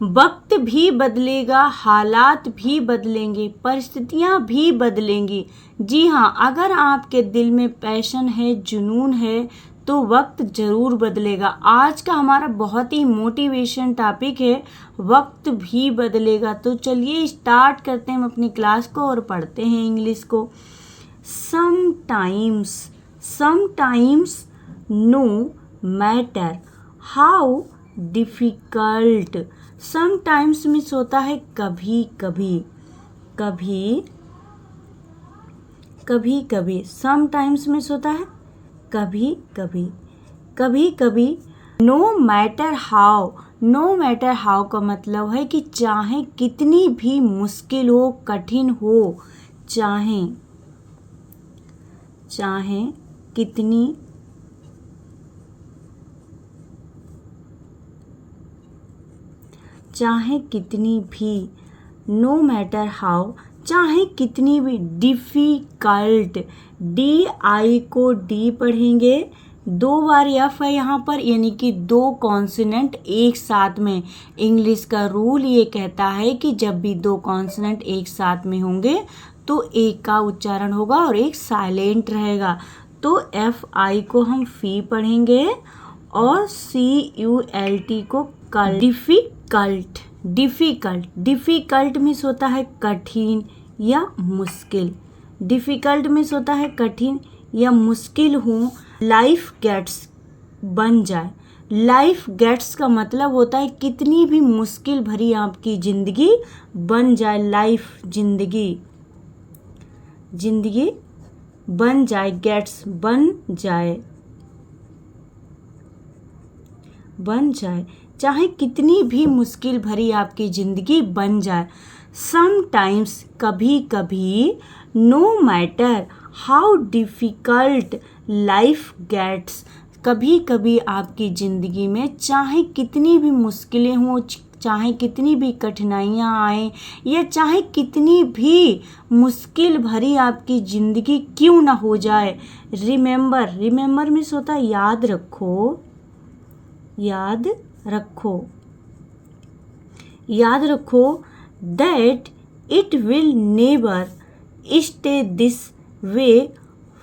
वक्त भी बदलेगा, हालात भी बदलेंगे, परिस्थितियाँ भी बदलेंगी। जी हाँ, अगर आपके दिल में पैशन है, जुनून है, तो वक्त ज़रूर बदलेगा। आज का हमारा बहुत ही मोटिवेशन टॉपिक है, वक्त भी बदलेगा। तो चलिए स्टार्ट करते हैं हम अपनी क्लास को और पढ़ते हैं इंग्लिश को। Sometimes no matter how difficult. Sometimes means होता है कभी कभी, कभी कभी। समटाइम्स मीन्स होता है कभी कभी, कभी कभी। नो मैटर हाउ का मतलब है कि चाहे कितनी भी मुश्किल हो, कठिन हो, चाहे कितनी भी, नो मैटर हाउ, चाहे कितनी भी डिफ़िकल्ट, DI को D पढ़ेंगे, 2 बार F है यहाँ पर, यानी कि 2 कॉन्सोनेंट एक साथ में। इंग्लिश का रूल ये कहता है कि जब भी 2 कॉन्सोनेंट एक साथ में होंगे तो एक का उच्चारण होगा और एक साइलेंट रहेगा। तो FI को हम फी पढ़ेंगे और CULT को कल। डिफ़िकल्ट मीन्स होता है कठिन या मुश्किल। डिफ़िकल्ट मीन्स होता है कठिन या मुश्किल हो। लाइफ गेट्स बन जाए। लाइफ गेट्स का मतलब होता है कितनी भी मुश्किल भरी आपकी ज़िंदगी बन जाए। लाइफ जिंदगी बन जाए, गेट्स बन जाए, चाहे कितनी भी मुश्किल भरी आपकी ज़िंदगी बन जाए। समटाइम्स कभी कभी, no matter how difficult life gets, कभी कभी आपकी ज़िंदगी में चाहे कितनी भी मुश्किलें हों, चाहे कितनी भी कठिनाइयाँ आएँ, या चाहे कितनी भी मुश्किल भरी आपकी ज़िंदगी क्यों ना हो जाए। रिमेंबर मीन्स होता है याद रखो that it will never stay this way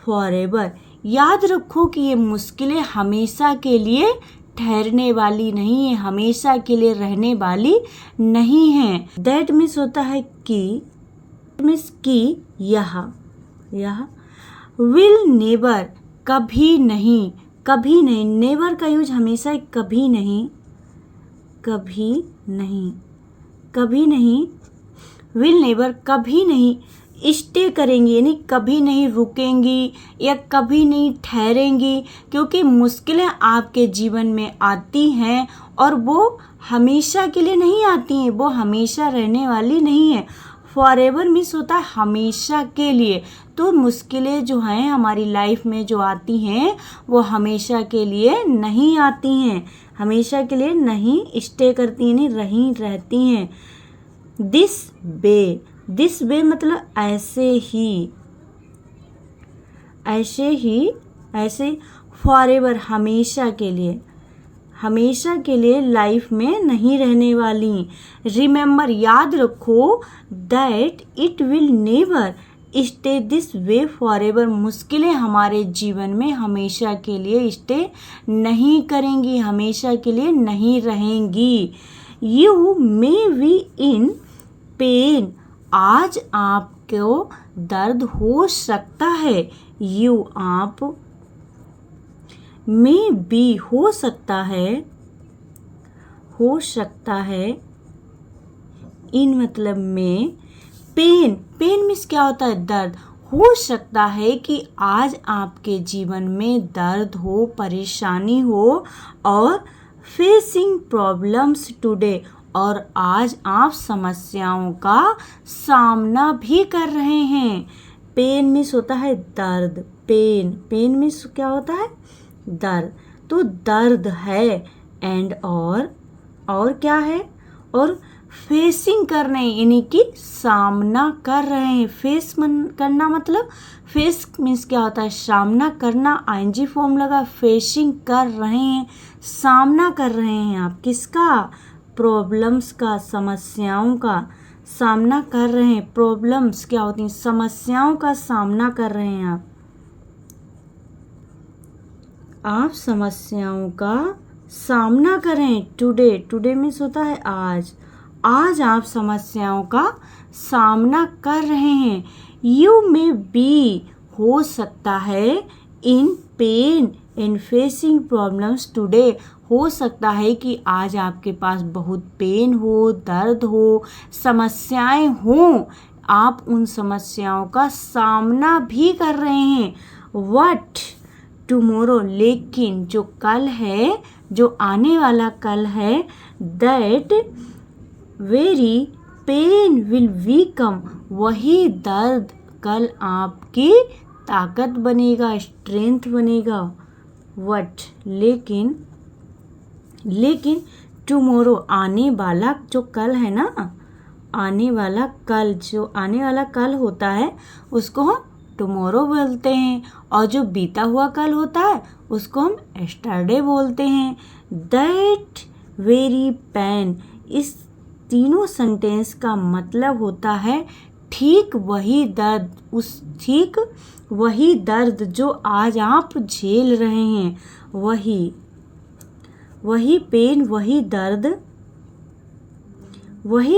forever। याद रखो कि ये मुश्किलें हमेशा के लिए ठहरने वाली नहीं है, हमेशा के लिए रहने वाली नहीं है। That मीन्स होता है कि, यह। will never कभी नहीं, नेवर का यूज हमेशा कभी नहीं। विल नेवर कभी नहीं स्टे करेंगी, यानी कभी नहीं रुकेंगी या कभी नहीं ठहरेंगी, क्योंकि मुश्किलें आपके जीवन में आती हैं और वो हमेशा के लिए नहीं आती हैं, वो हमेशा रहने वाली नहीं है। फॉरएवर मीन्स होता है हमेशा के लिए। तो मुश्किलें जो हैं हमारी लाइफ में जो आती हैं वो हमेशा के लिए नहीं आती हैं, हमेशा के लिए नहीं स्टे करती, नहीं रहती हैं। दिस वे मतलब ऐसे। फॉरएवर हमेशा के लिए लाइफ में नहीं रहने वाली। रिमेंबर याद रखो, that it will never stay this way forever, मुश्किलें हमारे जीवन में हमेशा के लिए स्टे नहीं करेंगी, हमेशा के लिए नहीं रहेंगी। You may be in pen, आज आपको दर्द हो सकता है। आप में भी हो सकता है, इन मतलब में। पेन मीन्स क्या होता है दर्द। हो सकता है कि आज आपके जीवन में दर्द हो, परेशानी हो, और फेसिंग प्रॉब्लम्स टुडे, और आज आप समस्याओं का सामना भी कर रहे हैं। पेन मीन्स होता है दर्द। पेन मीन्स क्या होता है दर्द। तो दर्द है एंड और क्या है, और फेसिंग करने, यानी कि सामना कर रहे हैं। फेस करना मतलब, फेस मीन्स क्या होता है सामना करना, ING फॉर्म लगा, फेसिंग कर रहे हैं, सामना कर रहे हैं आप किसका, प्रॉब्लम्स का, समस्याओं का सामना कर रहे हैं। प्रॉब्लम्स क्या होती हैं? समस्याओं का सामना कर रहे हैं आप समस्याओं का सामना करें। टुडे, टुडे मीन्स होता है आज। आज आप समस्याओं का सामना कर रहे हैं। यू मे बी, हो सकता है, इन pain in facing problems today, हो सकता है कि आज आपके पास बहुत पेन हो, दर्द हो, समस्याएं हों, आप उन समस्याओं का सामना भी कर रहे हैं। वट टुमोरो, लेकिन जो कल है, जो आने वाला कल है, that very pain will become, वही दर्द कल आपकी ताकत बनेगा, स्ट्रेंथ बनेगा। वट, लेकिन, लेकिन टुमोरो, आने वाला जो कल है ना, आने वाला कल, जो आने वाला कल होता है उसको हम टुमारो बोलते हैं, और जो बीता हुआ कल होता है उसको हम एस्टरडे बोलते हैं। दैट वेरी पेन, इस तीनों सेंटेंस का मतलब होता है ठीक वही दर्द, ठीक वही दर्द जो आज आप झेल रहे हैं, वही पेन, वही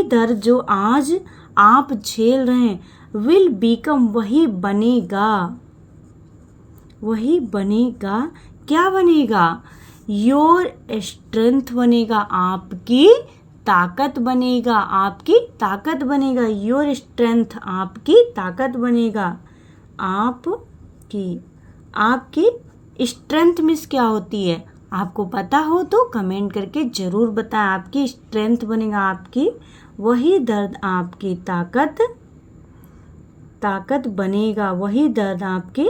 दर्द जो आज आप झेल रहे हैं। विल बिकम, वही बनेगा, क्या बनेगा? योर स्ट्रेंथ बनेगा, आपकी ताकत बनेगा, आपकी ताकत बनेगा। योर स्ट्रेंथ, आपकी ताकत बनेगा। आपकी स्ट्रेंथ मीन्स क्या होती है? आपको पता हो तो कमेंट करके ज़रूर बताएं। आपकी स्ट्रेंथ बनेगा, आपकी वही दर्द आपकी ताकत बनेगा, वही दर्द आपकी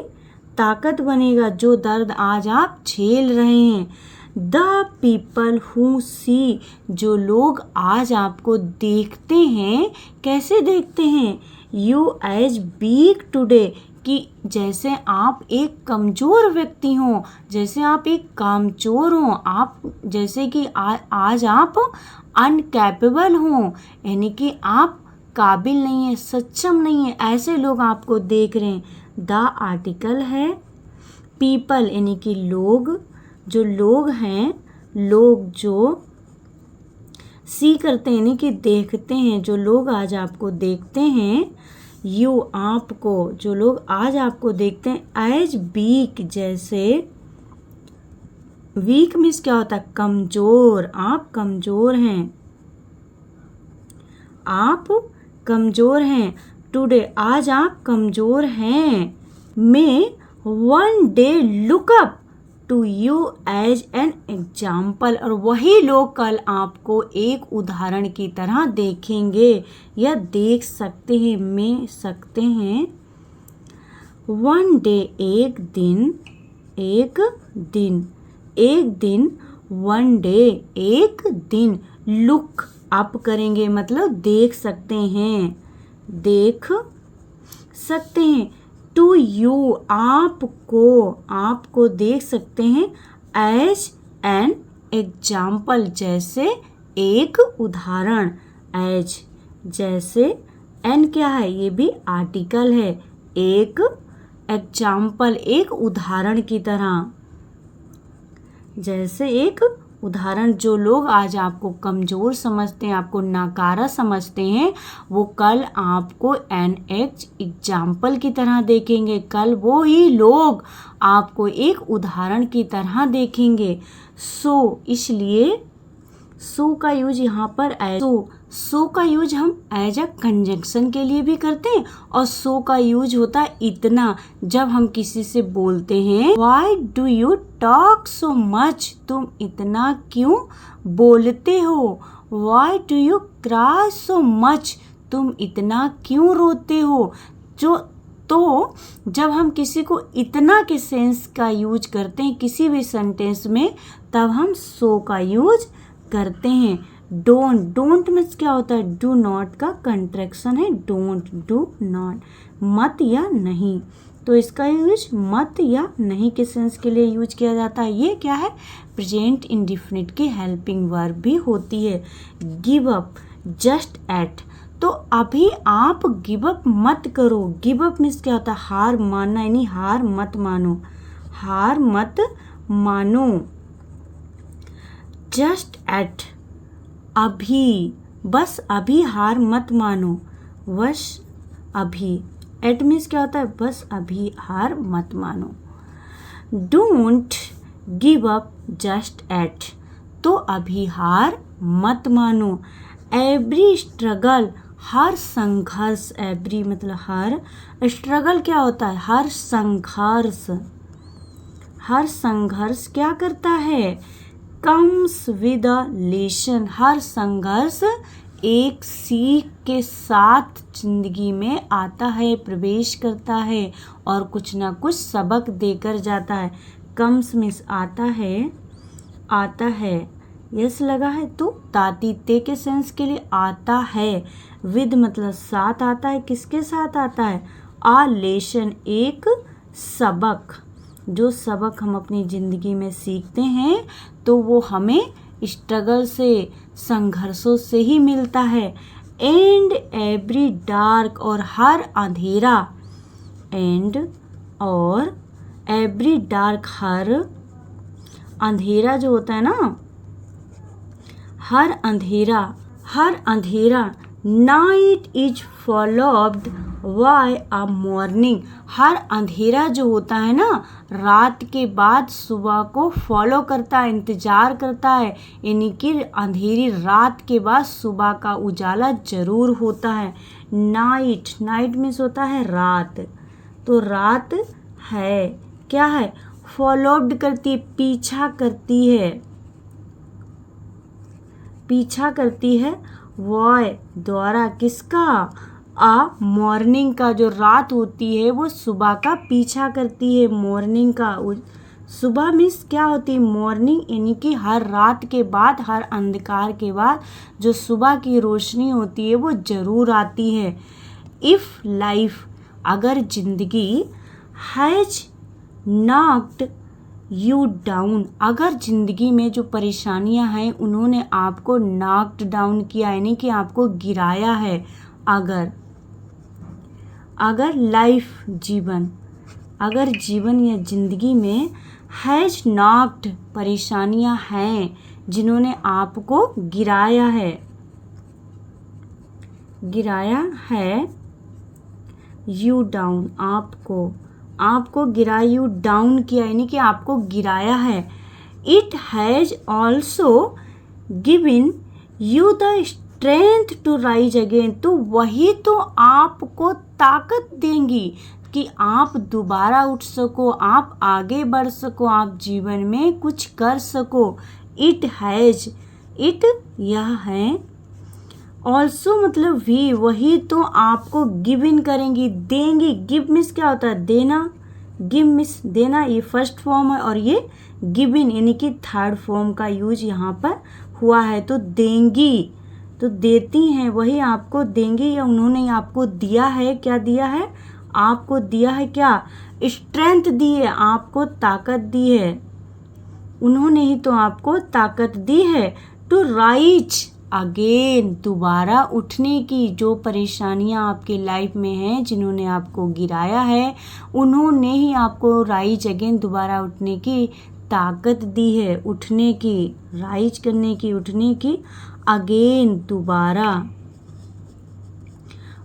ताकत बनेगा, जो दर्द आज आप झेल रहे हैं। द पीपल हु सी, जो लोग आज आपको देखते हैं, कैसे देखते हैं? यू एज वीक टुडे, कि जैसे आप एक कमज़ोर व्यक्ति हों, जैसे आप एक कामचोर हों, आप जैसे कि आज आप अनकैपेबल हों, यानी कि आप काबिल नहीं है, सक्षम नहीं है, ऐसे लोग आपको देख रहे हैं। द आर्टिकल है पीपल, यानी कि लोग, जो लोग हैं, लोग जो सी करते हैं यानी कि देखते हैं, जो लोग आज आपको देखते हैं। यू, आपको, जो लोग आज आपको देखते हैं। एज वीक, जैसे, वीक मीन्स क्या होता है? कमज़ोर, आप कमज़ोर हैं, आप कमज़ोर हैं। टुडे, आज आप कमज़ोर हैं। May one day look up to you as an example, और वही लोग कल आपको एक उदाहरण की तरह देखेंगे या देख सकते हैं, में सकते हैं। वन डे, एक दिन, वन डे, एक दिन। लुक अप करेंगे मतलब देख सकते हैं, टू यू, आपको देख सकते हैं। एज एन एग्जाम्पल, जैसे एक उदाहरण। एज, जैसे, एन क्या है? ये भी आर्टिकल है। एक एग्जाम्पल, एक उदाहरण की तरह, जैसे एक उदाहरण। जो लोग आज आपको कमज़ोर समझते हैं, आपको नाकारा समझते हैं, वो कल आपको एन एग्जाम्पल की तरह देखेंगे। कल वो ही लोग आपको एक उदाहरण की तरह देखेंगे। सो, इसलिए सो का यूज यहाँ पर सो का यूज हम एज अ कंजंक्शन के लिए भी करते हैं, और सो का यूज होता है इतना, जब हम किसी से बोलते हैं why do you talk so much, तुम इतना क्यों बोलते हो। Why do you cry so much, तुम इतना क्यों रोते हो। तो जब हम किसी को इतना के सेंस का यूज करते हैं किसी भी सेंटेंस में, तब हम सो का यूज करते हैं। डोंट मीन्स क्या होता है? डू नॉट का कंट्रैक्शन है। डोंट, डू नॉट, मत या नहीं। तो इसका यूज मत या नहीं के सेंस के लिए यूज किया जाता है। ये क्या है, प्रेजेंट इंडिफिनिट की हेल्पिंग वर्ब भी होती है। गिव अप, जस्ट एट, तो अभी आप गिव अप मत करो। गिव अप मीन्स क्या होता है, हार मानना, यानी हार मत मानो, हार मत मानो। जस्ट एट, अभी, बस अभी हार मत मानो, बस अभी। एट मीन्स क्या होता है, बस अभी हार मत मानो। Don't give up just at, तो अभी हार मत मानो। एवरी स्ट्रगल, हर संघर्ष, एवरी मतलब हर, स्ट्रगल क्या होता है, हर संघर्ष, हर संघर्ष क्या करता है, कम्स विद अ लेसन, हर संघर्ष एक सीख के साथ जिंदगी में आता है, प्रवेश करता है और कुछ ना कुछ सबक देकर जाता है। कम्स मीन्स आता है, आता है, यस लगा है तो तातीते के सेंस के लिए आता है। विद मतलब साथ आता है, किसके साथ आता है, आ लेसन, एक सबक। जो सबक हम अपनी ज़िंदगी में सीखते हैं तो वो हमें स्ट्रगल से, संघर्षों से ही मिलता है। एंड एवरी डार्क, और हर अंधेरा, एंड और एवरी डार्क, हर अंधेरा जो होता है ना, हर अंधेरा, हर अंधेरा, night is followed by a morning, हर अंधेरा जो होता है ना, रात के बाद सुबह को फॉलो करता है, इंतजार करता है, यानी कि अंधेरी रात के बाद सुबह का उजाला जरूर होता है। नाइट, नाइट मीन्स होता है रात, तो रात है, क्या है, फॉलोड करती है, पीछा करती है, पीछा करती है, वॉय द्वारा, किसका, आ मॉर्निंग का, जो रात होती है वो सुबह का पीछा करती है, मॉर्निंग का। सुबह मीन्स क्या होती है, मॉर्निंग, यानी कि हर रात के बाद, हर अंधकार के बाद जो सुबह की रोशनी होती है वो जरूर आती है। इफ़ लाइफ, अगर जिंदगी, हैज नॉक्ड यू डाउन, अगर ज़िंदगी में जो परेशानियां हैं उन्होंने आपको नॉक्ड डाउन किया, यानी कि आपको गिराया है। अगर, अगर लाइफ जीवन, अगर जीवन या ज़िंदगी में हैज नॉक्ड, परेशानियां हैं जिन्होंने आपको गिराया है, गिराया है, यू डाउन, आपको, आपको गिराया, यू डाउन किया, यानी कि आपको गिराया है। It has also given you the strength to rise again, तो वही तो आपको ताकत देंगी कि आप दोबारा उठ सको, आप आगे बढ़ सको, आप जीवन में कुछ कर सको। इट हैज़, इट यह है, ऑल्सो मतलब भी, वही तो आपको गिवन करेंगी, देंगी। गिव मिस क्या होता है, देना, गिव मिस देना, ये फर्स्ट फॉर्म है, और ये गिवन यानी कि थर्ड फॉर्म का यूज यहाँ पर हुआ है। तो देंगी, तो देती हैं, वही आपको देंगी, या उन्होंने आपको दिया है, क्या दिया है, आपको दिया है, क्या, स्ट्रेंथ दी है, आपको ताकत दी है, उन्होंने ही तो आपको ताकत दी है। टू राइज अगेन, दोबारा उठने की, जो परेशानियां आपके लाइफ में हैं जिन्होंने आपको गिराया है उन्होंने ही आपको राइज अगेन, दोबारा उठने की ताकत दी है, उठने की, राइज करने की, उठने की, अगेन दोबारा,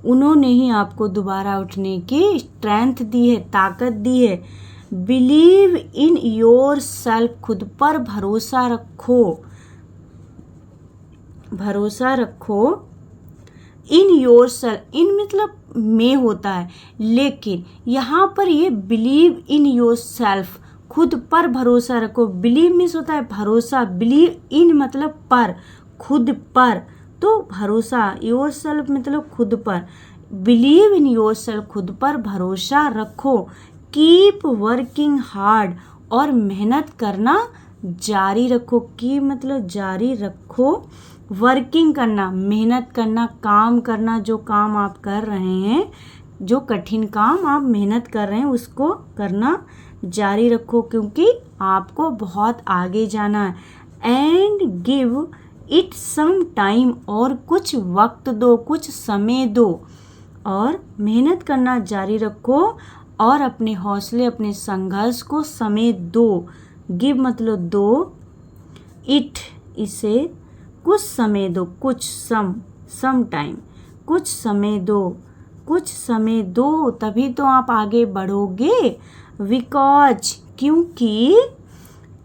उन्होंने ही आपको दोबारा उठने की स्ट्रेंथ दी है, ताकत दी है। बिलीव इन योर सेल्फ, खुद पर भरोसा रखो, भरोसा रखो। इन योर सेल्फ, इन मतलब में होता है, लेकिन यहाँ पर ये बिलीव इन योर सेल्फ, खुद पर भरोसा रखो। बिलीव मीन्स होता है भरोसा, बिलीव इन मतलब पर, खुद पर, तो भरोसा, योर सेल्फ मतलब खुद पर, बिलीव इन योर सेल्फ, खुद पर भरोसा रखो। कीप वर्किंग हार्ड, और मेहनत करना जारी रखो। की मतलब जारी रखो, वर्किंग करना, मेहनत करना, काम करना, जो काम आप कर रहे हैं जो कठिन काम आप मेहनत कर रहे हैं उसको करना जारी रखो, क्योंकि आपको बहुत आगे जाना है। And give it some time, और कुछ वक्त दो, कुछ समय दो, और मेहनत करना जारी रखो और अपने हौसले, अपने संघर्ष को समय दो। गिव मतलब दो, इट इसे कुछ समय दो, कुछ सम टाइम, कुछ समय दो, कुछ समय दो, तभी तो आप आगे बढ़ोगे। बिकॉज क्योंकि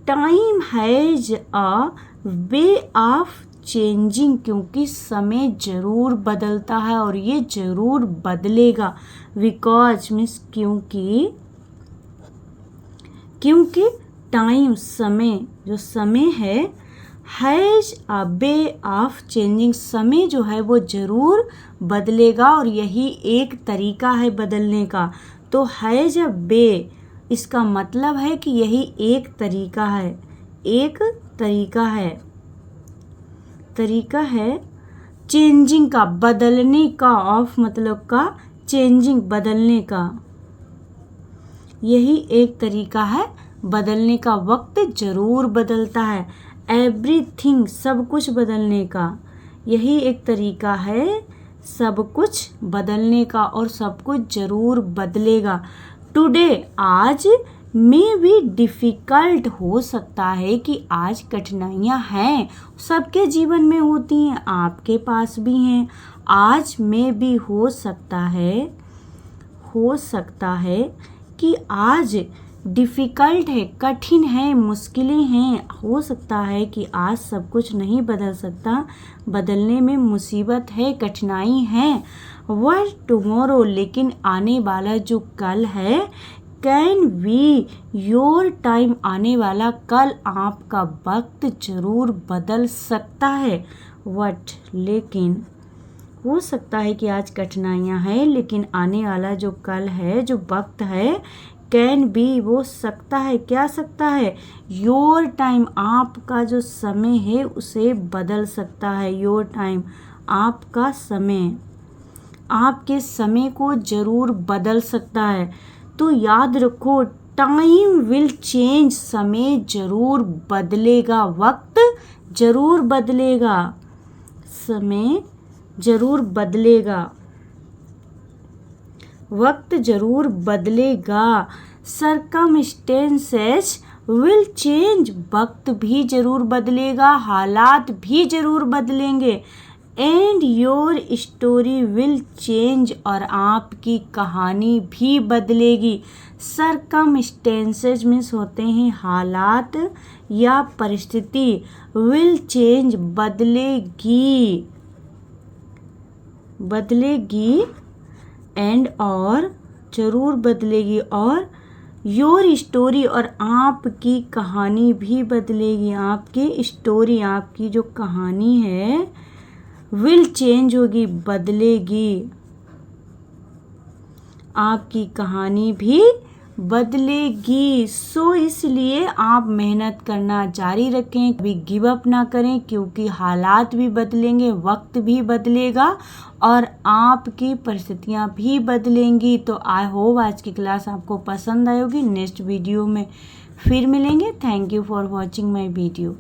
time has a way of changing, क्योंकि समय जरूर बदलता है और ये जरूर बदलेगा। बिकॉज मीन्स क्योंकि टाइम समय, जो समय है, has a way of changing, समय जो है वो जरूर बदलेगा और यही एक तरीका है बदलने का। तो हैज अ वे, इसका मतलब है कि यही एक तरीका है, एक तरीका है चेंजिंग का, बदलने का। ऑफ मतलब का, चेंजिंग बदलने का, यही एक तरीका है बदलने का। वक्त जरूर बदलता है। एवरीथिंग, सब कुछ बदलने का, यही एक तरीका है सब कुछ बदलने का, और सब कुछ जरूर बदलेगा। टुडे, आज, मे बी डिफ़िकल्ट, हो सकता है कि आज कठिनाइयाँ हैं, सबके जीवन में होती हैं, आपके पास भी हैं। आज में भी हो सकता है कि आज डिफ़िकल्ट है, कठिन है, मुश्किलें हैं। हो सकता है कि आज सब कुछ नहीं बदल सकता, बदलने में मुसीबत है, कठिनाई है। वह टुमारो, लेकिन आने वाला जो कल है, कैन बी योर टाइम, आने वाला कल आपका वक्त जरूर बदल सकता है। वट, लेकिन, हो सकता है कि आज कठिनाइयाँ हैं, लेकिन आने वाला जो कल है, जो वक्त है, कैन बी, वो सकता है, क्या सकता है, योर टाइम, आपका जो समय है उसे बदल सकता है। योर टाइम, आपका समय, आपके समय को जरूर बदल सकता है। तो याद रखो, टाइम विल चेंज, समय जरूर बदलेगा, वक्त जरूर बदलेगा, समय जरूर बदलेगा, वक्त जरूर बदलेगा। सर्कमस्टेंसेस विल चेंज, वक्त भी जरूर बदलेगा, हालात भी जरूर बदलेंगे। And your story will change, और आपकी कहानी भी बदलेगी। सर्कमस्टेंसेस मीन्स होते हैं हालात या परिस्थिति, विल चेंज, बदलेगी, एंड, और, जरूर बदलेगी, और योर स्टोरी, और आपकी कहानी भी बदलेगी। आपकी स्टोरी, आपकी जो कहानी है, विल चेंज होगी, बदलेगी, आपकी कहानी भी बदलेगी। सो इसलिए आप मेहनत करना जारी रखें, कभी गिव अप ना करें, क्योंकि हालात भी बदलेंगे, वक्त भी बदलेगा और आपकी परिस्थितियाँ भी बदलेंगी। तो आई होप आज की क्लास आपको पसंद आई होगी। नेक्स्ट वीडियो में फिर मिलेंगे। Thank you for watching my video.